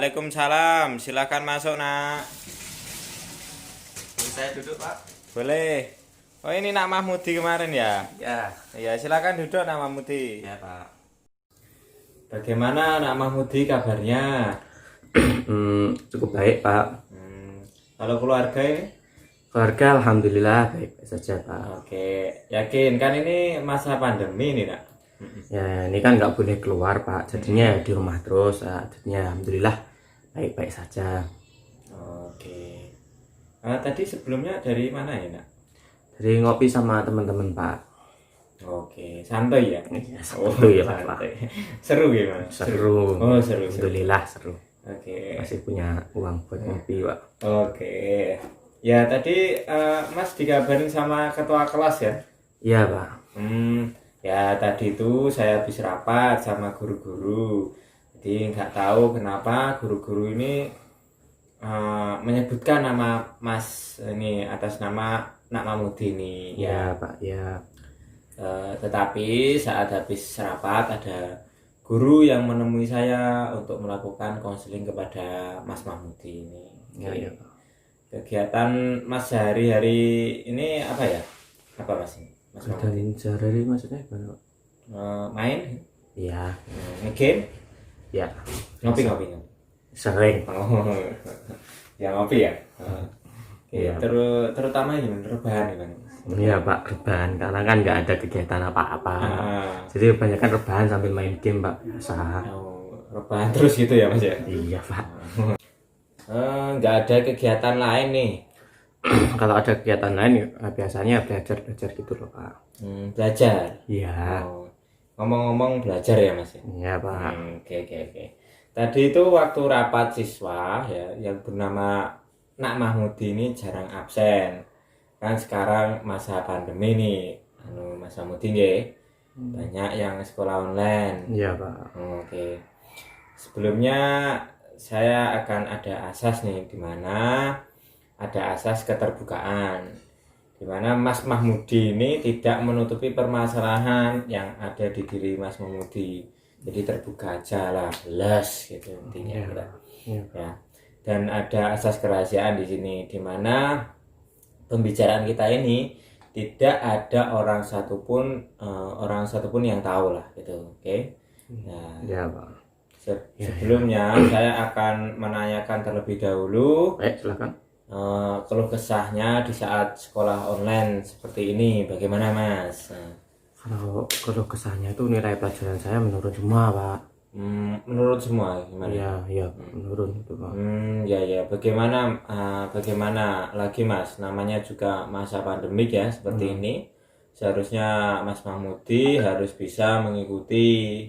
Waalaikumsalam. Silakan masuk, Nak. Saya duduk, Pak. Boleh. Oh, ini Nak Mahmudi kemarin ya? Ya. Ya, silakan duduk Nak Mahmudi. Ya, Pak. Bagaimana Nak Mahmudi kabarnya? Cukup baik, Pak. Kalau keluarga ini? Keluarga alhamdulillah baik saja, Pak. Oke, yakin kan ini masa pandemi nih, Nak? Ya, ini kan nggak boleh keluar, Pak. Jadinya di rumah terus. Jadinya alhamdulillah baik-baik saja. Oke. Tadi sebelumnya dari mana ya, Nak? Dari ngopi sama teman-teman, Pak. Oke, santai ya? Ya, santuy ya, Pak. Santai. Seru gimana? Seru. Oh, seru. Alhamdulillah seru. Oke. Masih punya uang buat ngopi, Pak. Oke. Ya, tadi Mas dikabarin sama ketua kelas ya? Iya, Pak. Ya tadi itu saya habis rapat sama guru-guru. Jadi nggak tahu kenapa guru-guru ini menyebutkan nama Mas ini atas nama Nak Mahmudi ini. Ya, Pak. Ya. Tetapi saat habis rapat ada guru yang menemui saya untuk melakukan konseling kepada Mas Mahmudi ini. Ya, ya, Pak. Kegiatan Mas sehari-hari ini apa ya? Apa Mas ini? Mas Kegiatan sehari-hari maksudnya gimana, Pak? Main? Iya. Game? Ya. Ngopi. Sering. Oh, ya ngopi ya. Iya. Terutama gimana rebahan gimana? Iya, Pak, rebahan karena kan nggak ada kegiatan apa-apa. Jadi kebanyakan rebahan sambil main game, Pak. Biasa. Rebahan terus gitu ya Mas ya? Iya, Pak. Nggak ada kegiatan lain nih. Kalau ada kegiatan lain biasanya belajar gitu loh, Pak. Belajar. Iya. Ngomong-ngomong belajar ya Mas ya? Iya, Pak. Oke. Tadi itu waktu rapat siswa ya yang bernama Nak Mahmudi ini jarang absen. Kan sekarang masa pandemi nih, Mas Mahmudi nggih. Banyak yang sekolah online. Iya, Pak. Oke. Sebelumnya saya akan ada asas nih di mana ada asas keterbukaan. Di mana Mas Mahmudi ini tidak menutupi permasalahan yang ada di diri Mas Mahmudi. Jadi terbuka aja lah, les gitu intinya. Ya. Dan ada asas kerahasiaan di sini di mana pembicaraan kita ini tidak ada orang satupun yang tahu lah gitu. Oke. Nah, Iya, Pak. Sebelumnya saya akan menanyakan terlebih dahulu Silakan. keluh kesahnya di saat sekolah online seperti ini bagaimana Mas? Kalau kesannya itu nilai pelajaran saya menurun semua, Pak. Menurut semua gimana? Iya, menurun itu, Pak. Ya. Bagaimana lagi Mas? Namanya juga masa pandemik ya seperti ini. Seharusnya Mas Mahmudi harus bisa mengikuti.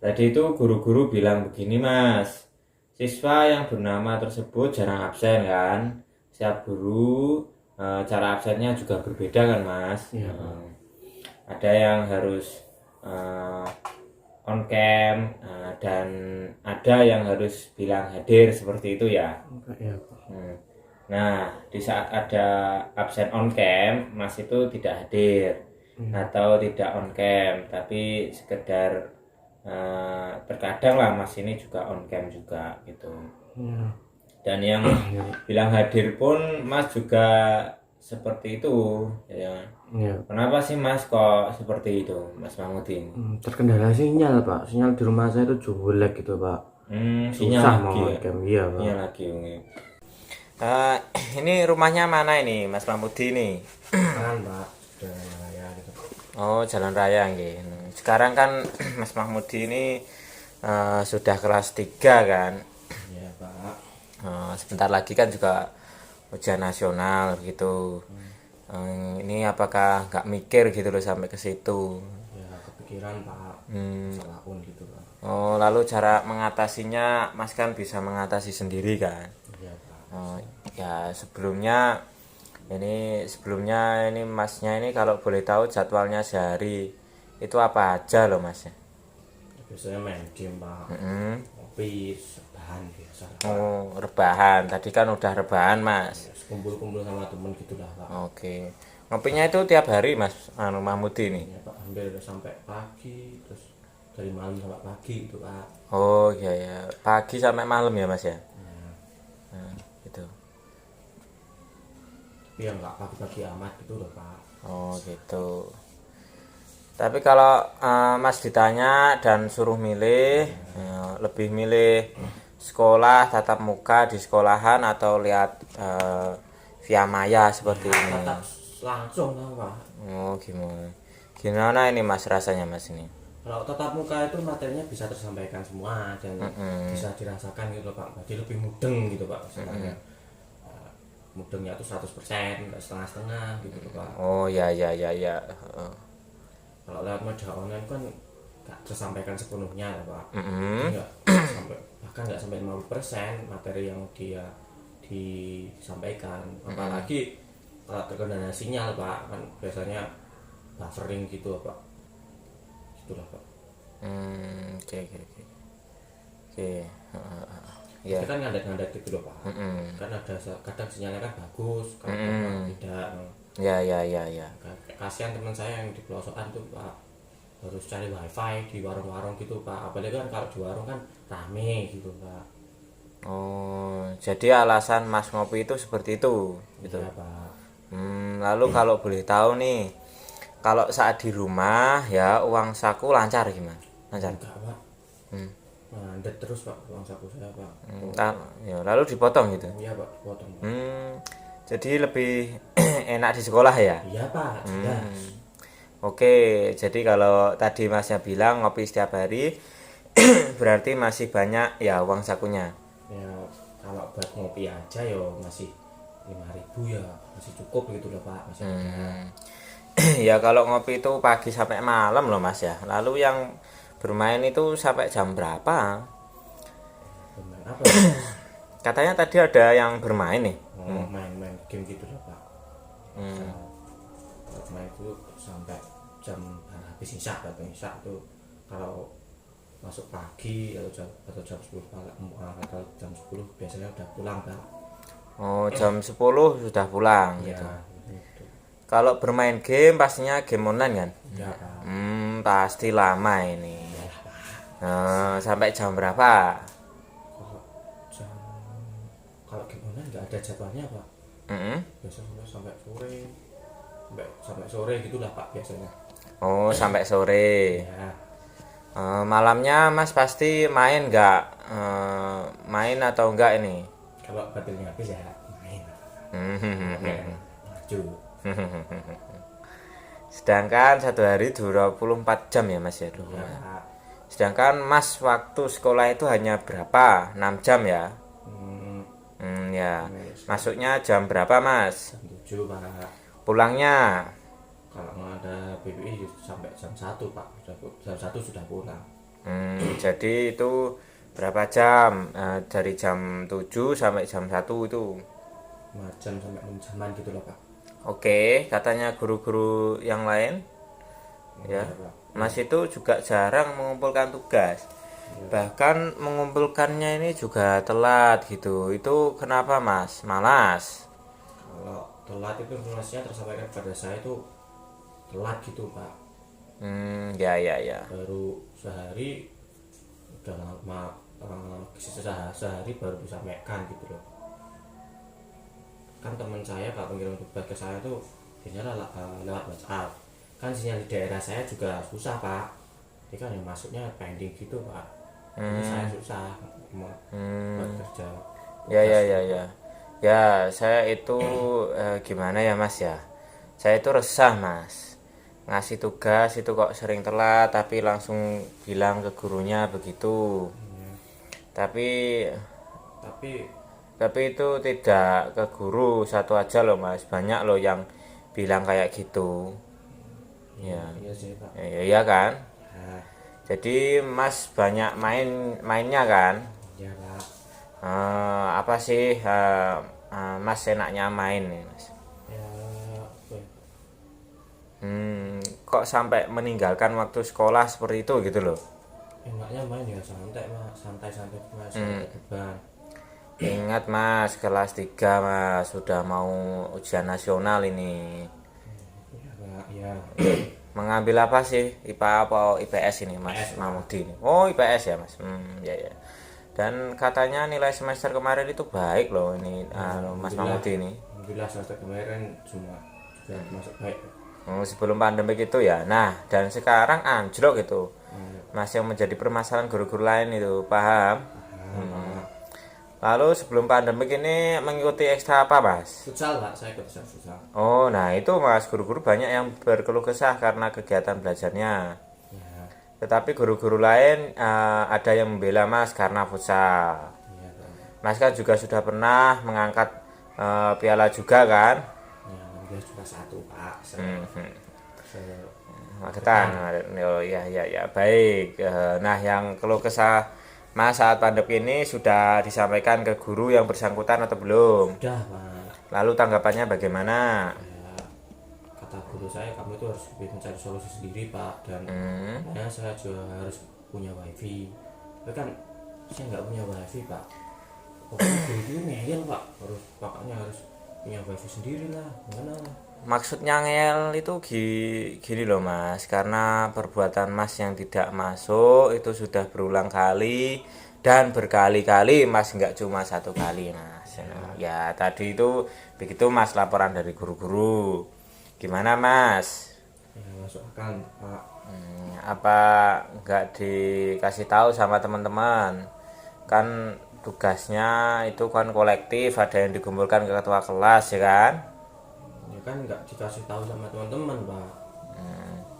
Tadi itu guru-guru bilang begini Mas, siswa yang bernama tersebut jarang absen kan, setiap guru cara absennya juga berbeda kan Mas. Ada yang harus on cam dan ada yang harus bilang hadir seperti itu ya. Nah di saat ada absen on cam Mas itu tidak hadir atau tidak on cam tapi sekedar terkadang lah Mas ini juga on cam juga gitu. Dan yang bilang hadir pun Mas juga seperti itu ya. Kenapa sih Mas kok seperti itu Mas Mahmudi? Terkendala sinyal, Pak. Sinyal di rumah saya itu jelek gitu, Pak. Sinyal susah lagi mau ya? cam. Iya, Pak. Sinyal lagi. Ini rumahnya mana ini Mas Mahmudi ini? Kan, Pak. Jalan raya gitu. Oh, jalan raya nggih. Sekarang kan Mas Mahmudi ini sudah kelas 3 kan? Iya, Pak. Sebentar lagi kan juga ujian nasional gitu. Ini apakah nggak mikir gitu loh sampai ke situ? Ya, kepikiran, Pak. Salah pun gitu, Pak. Oh, lalu cara mengatasinya Mas kan bisa mengatasi sendiri kan? Iya, Pak. Ya sebelumnya ini Masnya ini kalau boleh tahu jadwalnya sehari itu apa aja loh Mas? Biasanya main game, Pak. Ngopi, rebahan biasa. Oh, rebahan. Tadi kan udah rebahan Mas. Kumpul-kumpul sama temen gitu lah, Pak. Oke. Ngopinya itu tiap hari Mas Mahmudi ini? Ya, Pak, hampir sampai pagi terus dari malam sampai pagi gitu Pak. Oh iya ya, pagi sampai malam ya Mas ya. Nah, gitu. Tapi ya nggak pagi-pagi amat gitu loh Pak. Oh gitu. Tapi kalau Mas ditanya dan suruh milih, lebih milih sekolah tatap muka di sekolahan atau lihat via maya seperti ini? Tetap langsung lah Pak. Oh gimana? Gimana ini Mas rasanya Mas ini? Kalau tatap muka itu materinya bisa tersampaikan semua dan bisa dirasakan gitu loh Pak. Jadi lebih mudeng gitu Pak misalnya. Mudengnya itu 100%, nggak setengah-setengah gitu loh Pak. Oh ya ya ya ya. Kalau lewat media online kan nggak tersampaikan sepenuhnya ya Pak. Mm-mm. Nggak sampai, bahkan nggak sampai 50% materi yang dia disampaikan. Apalagi kalau terkendala sinyal Pak, kan biasanya buffering gitu Pak. Itulah Pak. Oke oke oke. Oke. Ya. Kita kan ngadet-ngadet gitu loh Pak. Kan ada kadang sinyalnya kan bagus, kadang tidak. Ya ya ya ya. Kasihan teman saya yang di pelosokan tuh Pak, harus cari wifi di warung-warung gitu Pak. Apalagi kan kalau di warung kan rame gitu Pak. Oh, jadi alasan Mas ngopi itu seperti itu, gitu. Iya Pak. Lalu kalau boleh tahu nih, kalau saat di rumah ya uang saku lancar gimana? Lancar. Enggak Pak. Mandet terus Pak uang saku saya Pak. Ya, lalu dipotong gitu. Iya Pak, potong. Jadi lebih enak di sekolah ya? Iya Pak, jelas. Oke, jadi kalau tadi Masnya bilang ngopi setiap hari, berarti masih banyak ya uang sakunya. Ya kalau buat ngopi aja ya masih 5.000 ya masih cukup gitu loh Pak, masih ada. Ya kalau ngopi itu pagi sampai malam loh Mas ya. Lalu yang bermain itu sampai jam berapa? Bermain apa ya? Katanya tadi ada yang bermain nih. Main-main game gitu loh Pak. Kalau main itu sampai jam habis isya itu kalau masuk pagi atau jam 10 atau jam 10 biasanya udah pulang Pak. Oh, jam 10 sudah pulang Iya gitu. gitu. Kalau bermain game pastinya game online kan? Iya Pak. Pasti lama ini. Iya Pak. Sampai jam berapa? Kalau jam kalau game online nggak ada jadwalnya Pak. Biasanya sampai sore gitulah Pak biasanya. Oh, sampai sore. Ya. Malamnya Mas pasti main nggak? Main atau enggak ini? Kalau baterainya habis ya main. Maju. Sedangkan satu hari 24 jam ya Mas ya. Ya Pak. Sedangkan Mas waktu sekolah itu hanya berapa? 6 jam ya? Ya. Masuknya jam berapa Mas? Jam 7 Pak. Pulangnya? Kalau nggak ada PBI sampai jam 1 Pak. Jam 1 sudah pulang. Jadi itu berapa jam? Dari jam 7 sampai jam 1 itu? 5 jam sampai 6 jaman gitu loh Pak. Oke, katanya guru-guru yang lain ya, Mas itu juga jarang mengumpulkan tugas. Bahkan mengumpulkannya ini juga telat gitu. Itu kenapa Mas? Malas? Kalau telat itu informasinya tersampaikan pada saya itu telat gitu Pak. Ya ya ya. Baru sehari udah lama, sehari baru disampaikan gitu loh. Kan teman saya kalau mengirim tugas ke saya tuh biasanya lewat WhatsApp. Kan sinyal di daerah saya juga susah Pak. Ini kan yang masuknya pending gitu Pak. Ini saya susah mau buat kerja. Ya ya ya ya. Ya, saya itu gimana ya Mas ya? Saya itu resah Mas. Ngasih tugas itu kok sering telat tapi langsung bilang ke gurunya begitu. Tapi itu tidak ke guru satu aja loh Mas, banyak loh yang bilang kayak gitu. Ya, Iya sih Pak. iya kan? Ya, Jadi Mas banyak mainnya kan? ya Pak. Apa sih Mas enaknya main nih Mas? Ya, apa ya? Kok sampai meninggalkan waktu sekolah seperti itu gitu loh? Enaknya main ya santai Mas, santai-santai Mas, ada beban. Ingat Mas, kelas 3 Mas, sudah mau ujian nasional ini. Ya Pak, ya. Mengambil apa sih? IPA apa IPS ini Mas IPS, Mahmudi ini? Oh IPS ya Mas. Ya ya. Dan katanya nilai semester kemarin itu baik loh ini Mas Mahmudi ini. Alhamdulillah semester kemarin semua juga masuk baik. Oh, sebelum pandemi itu ya. Nah dan sekarang anjlok gitu. Mas yang menjadi permasalahan guru-guru lain itu paham? Lalu sebelum pandemi ini mengikuti ekstra apa Mas? Futsal Pak, saya ikut futsal. Oh, nah itu Mas, guru-guru banyak yang berkeluh kesah karena kegiatan belajarnya. Ya, Tetapi guru-guru lain ada yang membela Mas karena futsal. iya Pak. Mas kan juga sudah pernah mengangkat piala juga kan? Ya, alhamdulillah cuma satu Pak. Magetan. Oh ya ya ya, baik. Nah, yang keluh kesah Mas saat pandemi ini sudah disampaikan ke guru yang bersangkutan atau belum? Sudah Pak. Lalu tanggapannya bagaimana? Ya, kata guru saya kamu itu harus mencari solusi sendiri Pak, dan makanya saya juga harus punya wifi. Tapi kan saya nggak punya wifi Pak. Oh, guru itu ngeyel Pak, paknya harus punya wifi sendiri lah. Gimana? Maksudnya ngel itu gini loh Mas, karena perbuatan Mas yang tidak masuk itu sudah berulang kali dan berkali-kali Mas, nggak cuma satu kali Mas. Ya tadi itu begitu Mas laporan dari guru-guru. Gimana Mas? Ya, masuk akal Pak. Apa nggak dikasih tahu sama teman-teman? Kan tugasnya itu kan kolektif, ada yang dikumpulkan ke ketua kelas ya kan? Ya kan nggak dikasih tahu sama teman-teman Pak.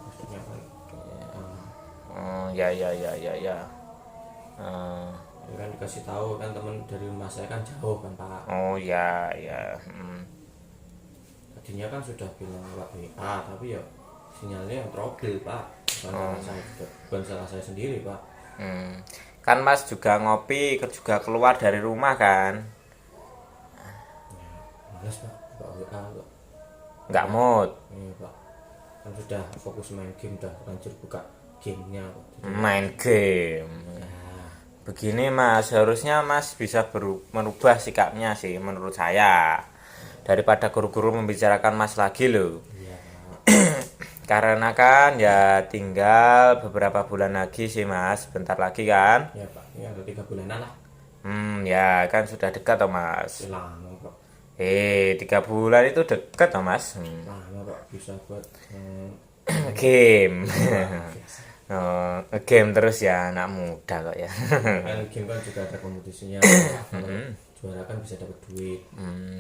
Maksudnya kan Ya ya ya ya ya. ya kan dikasih tahu kan, teman dari rumah saya kan jauh kan Pak. Oh ya ya. Tadinya kan sudah bilang lewat WA, tapi ya sinyalnya yang trouble Pak. Bukan salah saya sendiri Pak. Kan Mas juga ngopi, juga keluar dari rumah kan? Males Pak, buka WA Pak. Nggak mood. Iya Pak, kan sudah fokus main game, udah lanjut buka gamenya Pak. Main game. Ya, Begini Mas, harusnya Mas bisa merubah sikapnya sih menurut saya. Daripada guru-guru membicarakan Mas lagi loh. iya Pak. Karena kan ya tinggal beberapa bulan lagi sih Mas, bentar lagi kan? Ya Pak, ini ada 3 bulanan lah. Ya kan sudah dekat toh Mas. Lama Pak. 3 bulan itu dekat toh Mas. Lama Pak, bisa buat Game. biasa. Oh, game terus ya anak muda kok ya. Kan game kan juga ada kompetisinya. Kalau juara kan bisa dapat duit.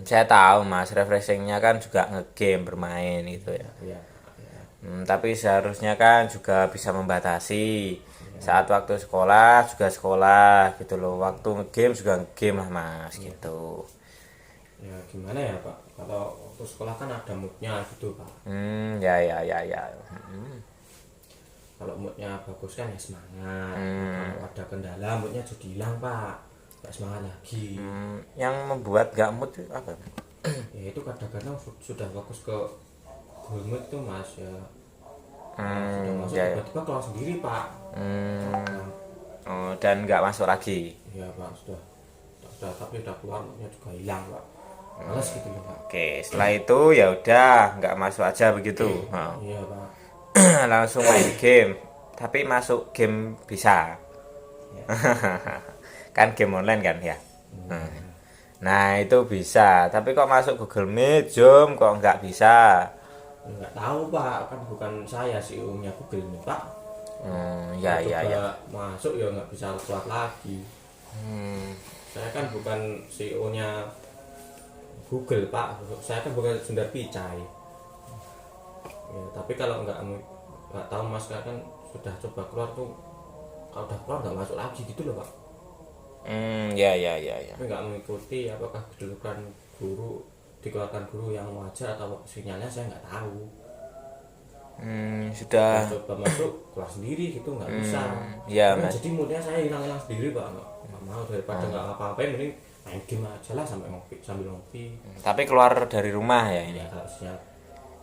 Saya tahu Mas, refreshingnya kan juga ngegame bermain gitu ya. Ya, ya. Tapi seharusnya kan juga bisa membatasi. Saat waktu sekolah juga sekolah gitu loh. Waktu ngegame juga ngegame lah Mas gitu. Ya gimana ya Pak, kalau waktu sekolah kan ada moodnya gitu Pak. Ya ya ya ya. Kalau moodnya bagus kan ya semangat. Kalau ada kendala moodnya jadi hilang Pak, nggak semangat lagi. Yang membuat gak mood itu apa? Ya itu kadang-kadang sudah fokus ke goal mood itu Mas ya. Sudah masuk ya, ya. tiba-tiba keluar sendiri Pak. Oh, dan nggak masuk lagi. Ya Pak, sudah tapi udah keluar moodnya juga hilang Pak. Males gitu loh Pak. Oke, setelah itu ya udah nggak masuk aja begitu. Iya Pak. Langsung main game. Tapi masuk game bisa. Kan game online kan ya. Nah itu bisa. Tapi kok masuk Google Meet, Zoom kok nggak bisa? Nggak tahu Pak, kan bukan saya CEO-nya Google ini Pak. Ya ya ya. Masuk ya nggak bisa keluar lagi. Saya kan bukan CEO-nya Google Pak, saya kan bukan Sundar Pichai. Ya, tapi kalau nggak tahu Mas kan sudah coba keluar tuh, kalau udah keluar nggak masuk lagi gitu loh Pak. Ya ya ya ya. Tapi nggak mengikuti apakah kedudukan guru dikeluarkan guru yang wajar atau sinyalnya saya nggak tahu. Sudah. Coba masuk keluar sendiri gitu nggak bisa. Ya Karena Mas. jadi moodnya saya hilang sendiri Pak, nggak mau, daripada nggak ngapa-ngapain mending main game aja lah sambil ngopi. Tapi keluar dari rumah ya ini. Ya kalau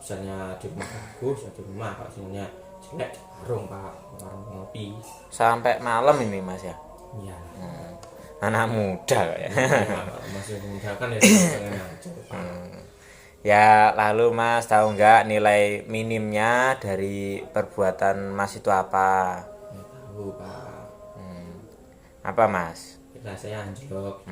misalnya di rumah bagus ya di rumah, kalau sinyalnya jelek di warung Pak, warung ngopi. Sampai malam ini Mas ya. Iya. Anak muda kok ya. Ya, masih muda kan ya jangan aja Pak. Ya, lalu Mas tahu nggak nilai minimnya dari perbuatan Mas itu apa? Ya tahu Pak, Apa Mas? rasanya anjlok.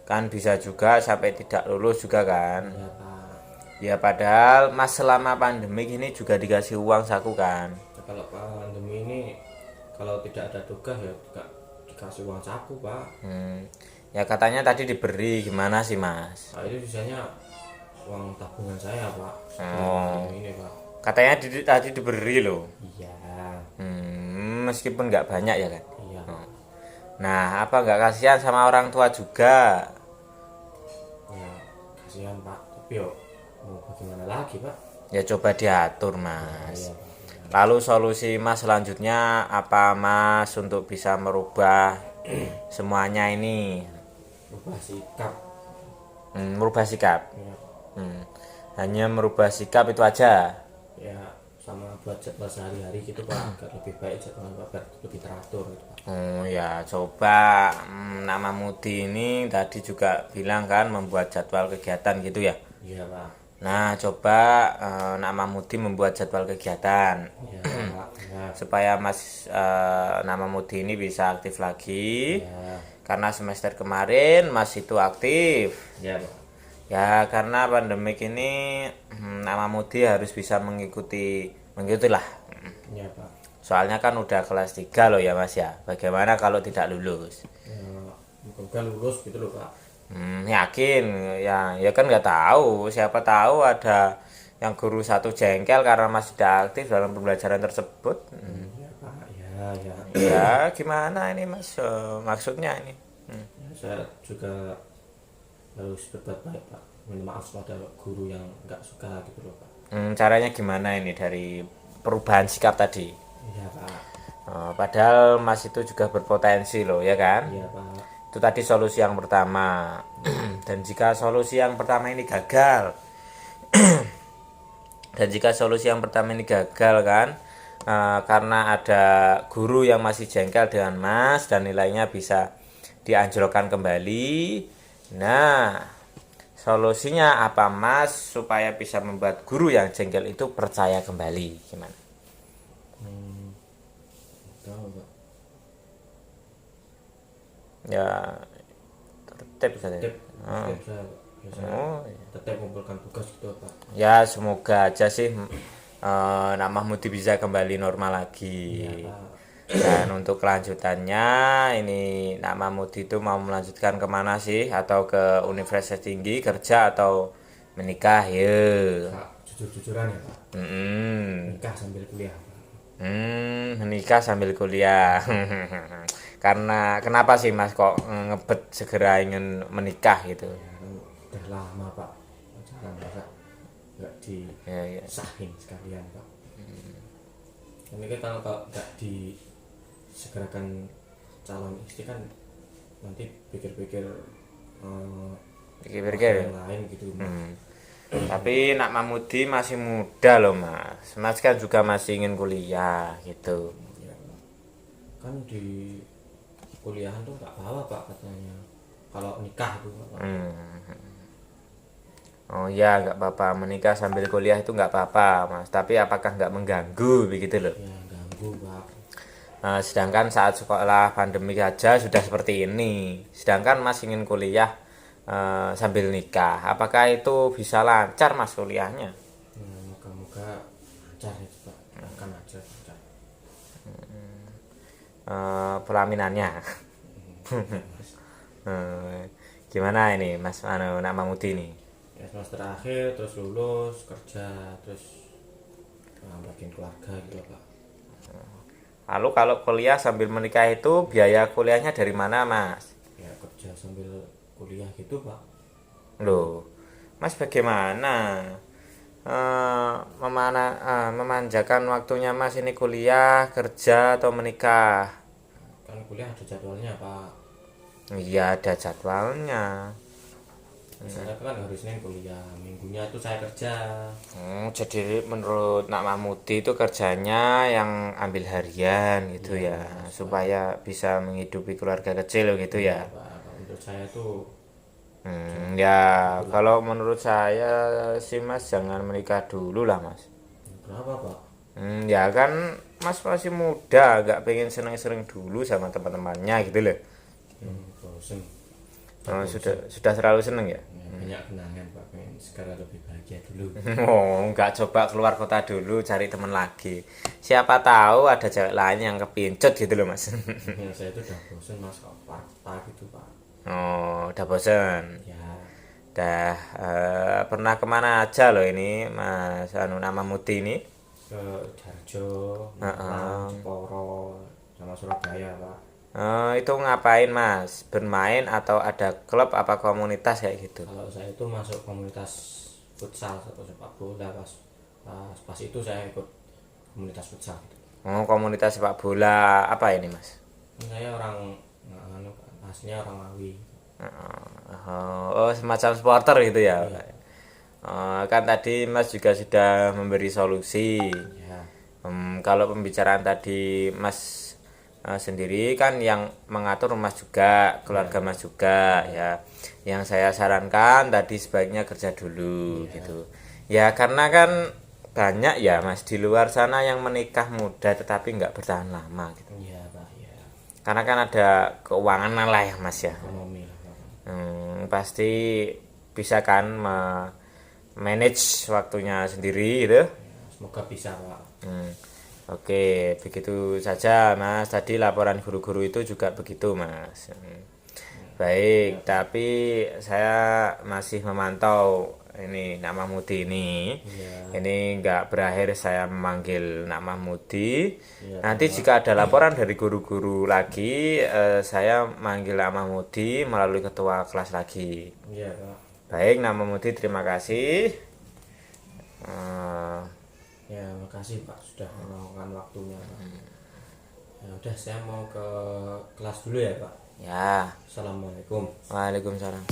Kan bisa juga sampai tidak lulus juga kan? Ya Pak. Ya padahal Mas selama pandemik ini juga dikasih uang saku kan? Ya, kalau pandemi ini kalau tidak ada tugas ya tidak dikasih uang saku Pak. Ya katanya tadi diberi, gimana sih Mas? Nah, itu sisanya uang tabungan saya Pak. Oh. Ini Pak. Katanya tadi diberi loh. Iya, Meskipun nggak banyak ya kan? iya. Nah, apa nggak kasihan sama orang tua juga? Ya kasihan Pak, tapi yo mau bagaimana lagi Pak? Ya coba diatur Mas. Iya Pak. Lalu solusi Mas selanjutnya apa Mas untuk bisa merubah semuanya ini? Ubah sikap. Merubah sikap. Ya, Hanya merubah sikap itu aja. ya sama buat jadwal sehari-hari gitu Pak, agar lebih baik jadwal Pak, biar lebih teratur gitu Pak. Oh ya, coba nama Mudi ini tadi juga bilang kan membuat jadwal kegiatan gitu ya. Iya Pak. Nah, coba nama Mudi membuat jadwal kegiatan Iya Pak. Ya. supaya Mas nama Mudi ini bisa aktif lagi. Ya. Karena semester kemarin Mas itu aktif. Ya Pak. Ya, karena pandemik ini nama Mudi harus bisa mengikutilah. Ya Pak. Soalnya kan udah kelas 3 loh ya Mas ya. Bagaimana kalau tidak lulus? Ya, moga lulus gitu loh Pak. Yakin ya kan nggak tahu, siapa tahu ada yang guru satu jengkel karena Mas tidak aktif dalam pembelajaran tersebut. Ya Pak. Ya, ya. Ya gimana ini Mas, maksudnya ini. Ya, saya juga harus berbuat baik Pak. Minta maaf pada guru yang nggak suka gitu loh Pak. Caranya gimana ini dari perubahan sikap tadi? Iya Pak. Padahal Mas itu juga berpotensi loh ya kan. Iya Pak. Itu tadi solusi yang pertama. Dan jika solusi yang pertama ini gagal, kan, karena ada guru yang masih jengkel dengan Mas dan nilainya bisa dianjlokkan kembali. Nah, solusinya apa Mas supaya bisa membuat guru yang jengkel itu percaya kembali? Gimana? Tahu Pak. Ya tertib saja. Tetap saya, ya, saya Oh, iya. tetap mengumpulkan tugas gitu Pak. Ya semoga aja sih Nak Mahmudi bisa kembali normal lagi. Iya Pak. Dan untuk kelanjutannya ini Nak Mahmudi itu mau melanjutkan kemana sih? Atau ke universitas tinggi, kerja atau menikah ya? Pak, jujur-jujuran ya Pak. Nikah sambil kuliah Pak. Menikah sambil kuliah. Karena kenapa sih Mas kok ngebet segera ingin menikah gitu? Ya kan udah lama Pak pacaran, masa nggak Ya, ya. disahin sekalian Pak. Ini kan kalau nggak disegerakan calon istri kan nanti pikir-pikir Pikir-pikir. yang lain gitu Pak. Tapi Nak Mahmudi masih muda loh Mas. Mas kan juga masih ingin kuliah gitu. Ya, kan di kuliahan tuh nggak apa-apa Pak katanya, kalau nikah tuh nggak apa-apa. Oh ya nggak apa-apa, menikah sambil kuliah itu nggak apa-apa Mas. Tapi apakah nggak mengganggu begitu loh? Ya ganggu Pak. Sedangkan saat sekolah pandemi aja sudah seperti ini. Sedangkan Mas ingin kuliah sambil nikah. Apakah itu bisa lancar Mas kuliahnya? Ya, moga-moga lancar itu Pak, akan lancar. Pelaminannya. Gimana ini Mas Nak Mahmudi ini? Ya semester akhir terus lulus kerja terus bikin keluarga gitu Pak. Lalu kalau kuliah sambil menikah itu biaya kuliahnya dari mana Mas? Ya kerja sambil kuliah gitu Pak. Loh, Mas bagaimana memanjakan waktunya Mas ini kuliah, kerja atau menikah? Kan kuliah ada jadwalnya Pak. Iya ada jadwalnya. Misalnya kan hari Senin kuliah, minggunya itu saya kerja. Jadi menurut Nak Mahmudi itu kerjanya yang ambil harian gitu ya, supaya bisa menghidupi keluarga kecil gitu ya. Pak, menurut saya tuh Ya kalau menurut saya sih Mas jangan menikah dulu lah Mas. Kenapa Pak? Ya kan Mas masih muda, nggak pengen seneng-seneng dulu sama teman-temannya gitu loh. Bosen. Sudah terlalu seneng ya. Banyak kenangan Pak, pengen sekarang lebih bahagia dulu. Oh, nggak coba keluar kota dulu cari teman lagi. Siapa tahu ada cewek lain yang kepincut gitu loh Mas. Ya, saya itu udah bosen Mas kalau Pak gitu Pak. Oh, udah bosen. Ya, Udah pernah kemana aja loh ini Mas nama Muti ini? ke Darjo, Malang, Jeporo, sama Surabaya Pak. Itu ngapain Mas? Bermain atau ada klub apa komunitas kayak gitu? Kalau saya itu masuk komunitas futsal atau sepak bola pas itu saya ikut komunitas futsal gitu. Oh, komunitas sepak bola apa ini Mas? Saya orang aslinya orang Ngawi. Oh, semacam supporter gitu ya. Kan tadi Mas juga sudah memberi solusi. Ya, Kalau pembicaraan tadi Mas sendiri kan yang mengatur Mas juga, keluarga Mas juga ya. Yang saya sarankan tadi sebaiknya kerja dulu gitu. Ya karena kan banyak ya Mas di luar sana yang menikah muda tetapi nggak bertahan lama gitu. iya Pak, ya. Karena kan ada keuangan lah ya Mas ya. Ekonomi lah Pak. Pasti bisa kan manage waktunya sendiri gitu. Ya, semoga bisa Pak. Oke, begitu saja Mas. Tadi laporan guru-guru itu juga begitu Mas. Baik, tapi saya masih memantau ini Nak Mahmudi ini. Ini nggak berakhir saya memanggil Nak Mahmudi. Nanti jika ada laporan dari guru-guru lagi, saya manggil Nak Mahmudi melalui ketua kelas lagi. Iya Pak. Baik, Nak Mahmudi terima kasih. Ya, makasih Pak sudah meluangkan waktunya Pak. Ya udah, saya mau ke kelas dulu ya Pak. Ya, Assalamualaikum. waalaikumsalam.